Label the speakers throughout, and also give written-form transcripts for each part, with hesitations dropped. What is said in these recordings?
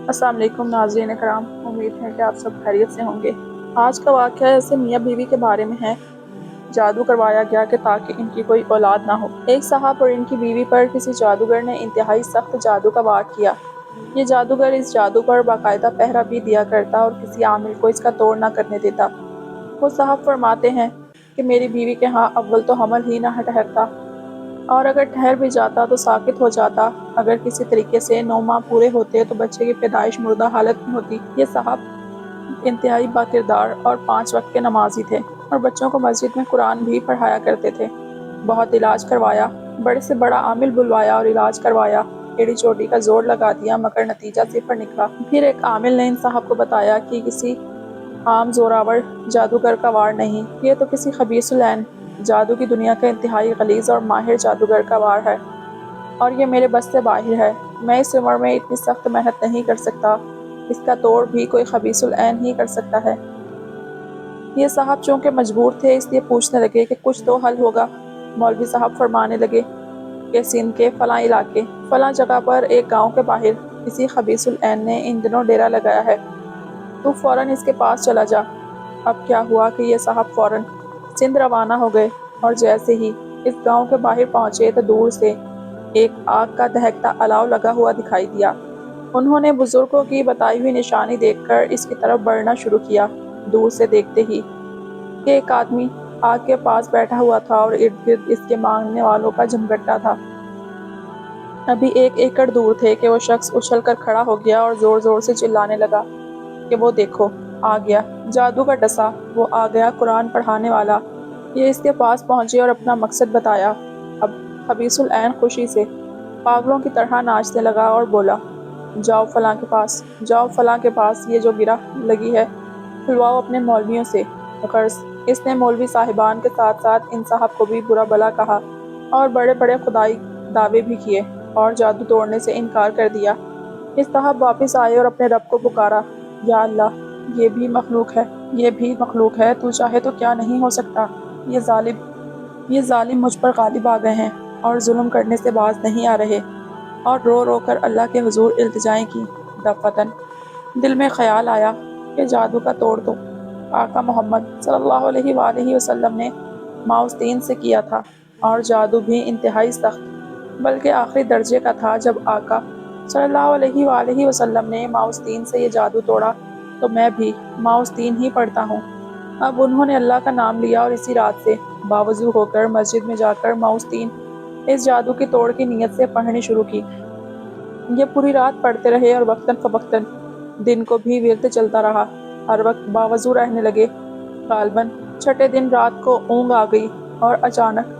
Speaker 1: السلام علیکم ناظرین کرام، امید ہے کہ آپ سب خیریت سے ہوں گے۔ آج کا واقعہ ایسے میاں بیوی کے بارے میں ہے۔ جادو کروایا گیا کہ تاکہ ان کی کوئی اولاد نہ ہو۔ ایک صاحب اور ان کی بیوی پر کسی جادوگر نے انتہائی سخت جادو کا وار کیا۔ یہ جادوگر اس جادو پر باقاعدہ پہرا بھی دیا کرتا اور کسی عامل کو اس کا توڑ نہ کرنے دیتا۔ وہ صاحب فرماتے ہیں کہ میری بیوی کے ہاں اول تو حمل ہی نہ ٹھہرتا، اور اگر ٹھہر بھی جاتا تو ساقط ہو جاتا۔ اگر کسی طریقے سے 9 ماہ پورے ہوتے تو بچے کی پیدائش مردہ حالت میں ہوتی۔ یہ صاحب انتہائی باکردار اور 5 وقت کے نمازی تھے، اور بچوں کو مسجد میں قرآن بھی پڑھایا کرتے تھے۔ بہت علاج کروایا، بڑے سے بڑا عامل بلوایا اور علاج کروایا، ایڑی چوٹی کا زور لگا دیا، مگر نتیجہ صفر نکلا۔ پھر ایک عامل نے ان صاحب کو بتایا کہ کسی عام زوراور جادوگر کا وار نہیں، یہ تو کسی خبیث العین جادو کی دنیا کا انتہائی غلیظ اور ماہر جادوگر کا وار ہے، اور یہ میرے بس سے باہر ہے۔ میں اس عمر میں اتنی سخت محنت نہیں کر سکتا، اس کا توڑ بھی کوئی خبیث العین ہی کر سکتا ہے۔ یہ صاحب چونکہ مجبور تھے اس لیے پوچھنے لگے کہ کچھ تو حل ہوگا۔ مولوی صاحب فرمانے لگے کہ سندھ کے فلاں علاقے فلاں جگہ پر ایک گاؤں کے باہر کسی خبیث العین نے ان دنوں ڈیرا لگایا ہے، تو فوراً اس کے پاس چلا جا۔ اب کیا ہوا کہ یہ صاحب فوراً سندھ روانہ ہو گئے، اور جیسے ہی اس گاؤں کے باہر پہنچے تو دور سے ایک آگ کا دہکتا الاؤ لگا ہوا دکھائی دیا۔ انہوں نے بزرگوں کی بتائی ہوئی نشانی دیکھ کر اس کی طرف بڑھنا شروع کیا۔ دور سے دیکھتے ہی کہ ایک آدمی آگ کے پاس بیٹھا ہوا تھا اور ارد گرد اس کے مانگنے والوں کا جمگٹا تھا۔ ابھی 1 ایکڑ دور تھے کہ وہ شخص اچھل کر کھڑا ہو گیا اور زور زور سے چلانے لگا کہ وہ دیکھو آ گیا، جادو کا ڈسا، وہ آ گیا قرآن پڑھانے والا۔ یہ اس کے پاس پہنچے اور اپنا مقصد بتایا۔ اب خبیث العین خوشی سے پاگلوں کی طرح ناچنے لگا اور بولا، جاؤ فلاں کے پاس، جاؤ فلاں کے پاس، یہ جو گرہ لگی ہے کھلواؤ اپنے مولویوں سے۔ غرض اس نے مولوی صاحبان کے ساتھ ساتھ ان صاحب کو بھی برا بھلا کہا اور بڑے بڑے خدائی دعوے بھی کیے اور جادو توڑنے سے انکار کر دیا۔ اس صاحب واپس آئے اور اپنے رب کو پکارا، یا اللہ، یہ بھی مخلوق ہے، یہ بھی مخلوق ہے، تو چاہے تو کیا نہیں ہو سکتا۔ یہ ظالم مجھ پر غالب آ گئے ہیں اور ظلم کرنے سے باز نہیں آ رہے، اور رو رو کر اللہ کے حضور التجائیں کی۔ دفتن دل میں خیال آیا کہ جادو کا توڑ تو آقا محمد صلی اللہ علیہ وآلہ وسلم نے ماؤس 3 سے کیا تھا، اور جادو بھی انتہائی سخت بلکہ آخری درجے کا تھا۔ جب آقا صلی اللہ علیہ وآلہ وسلم نے ماؤس 3 سے یہ جادو توڑا تو میں بھی ماؤس 3 ہی پڑھتا ہوں۔ اب انہوں نے اللہ کا نام لیا اور اسی رات سے باوضو ہو کر مسجد میں جا کر ماؤس 3 اس جادو کی توڑ کی نیت سے پڑھنی شروع کی۔ یہ پوری رات پڑھتے رہے اور وقتاً فوقتاً دن کو بھی ورد چلتا رہا، ہر وقت باوضو رہنے لگے۔ غالباً چھٹے دن رات کو اونگ آ گئی اور اچانک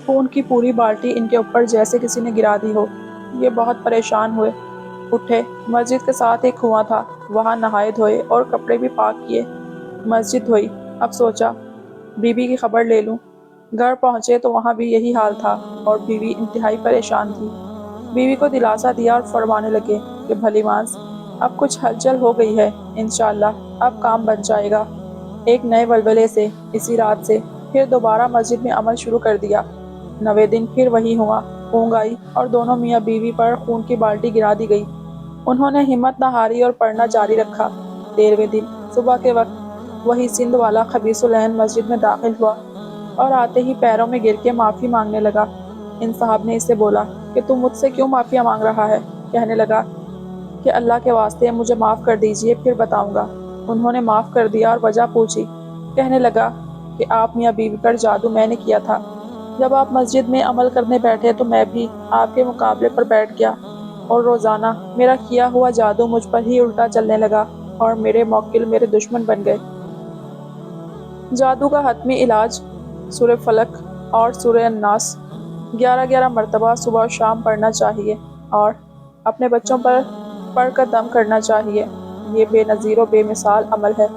Speaker 1: خون کی پوری بالٹی ان کے اوپر جیسے کسی نے گرا دی ہو۔ یہ بہت پریشان ہوئے، اٹھے، مسجد کے ساتھ ایک کنواں تھا، وہاں نہائے دھوئے اور کپڑے بھی پاک کیے، مسجد دھوئی۔ اب سوچا بیوی کی خبر لے لوں۔ گھر پہنچے تو وہاں بھی یہی حال تھا اور بیوی انتہائی پریشان تھی۔ بیوی کو دلاسا دیا اور فرمانے لگے کہ بھلی مانس، اب کچھ ہلچل ہو گئی ہے، انشاءاللہ اب کام بن جائے گا۔ ایک نئے ولولے سے اسی رات سے پھر دوبارہ مسجد میں عمل شروع کر دیا۔ 9ویں دن پھر وہی ہوا، اونگ آئی اور دونوں میاں بیوی پر خون کی بالٹی گرا دی گئی۔ انہوں نے ہمت نہ ہاری اور پڑھنا جاری رکھا۔ 13ویں دن صبح کے وقت وہی سندھ والا خبیث العین مسجد میں داخل ہوا اور آتے ہی پیروں میں گر کے معافی مانگنے لگا۔ ان صاحب نے اس سے بولا کہ تم مجھ سے کیوں معافیاں مانگ رہا ہے؟ کہنے لگا کہ اللہ کے واسطے مجھے معاف کر دیجئے، پھر بتاؤں گا۔ انہوں نے معاف کر دیا اور وجہ پوچھی۔ کہنے لگا کہ آپ میاں بیوی پر جادو میں نے کیا تھا۔ جب آپ مسجد میں عمل کرنے بیٹھے تو میں بھی آپ کے مقابلے پر بیٹھ گیا، اور روزانہ میرا کیا ہوا جادو مجھ پر ہی الٹا چلنے لگا اور میرے موکل میرے دشمن بن گئے۔ جادو کا حتمی علاج سورہ فلق اور سورہ الناس 11 مرتبہ صبح و شام پڑھنا چاہیے، اور اپنے بچوں پر پڑھ کر دم کرنا چاہیے۔ یہ بے نظیر و بے مثال عمل ہے۔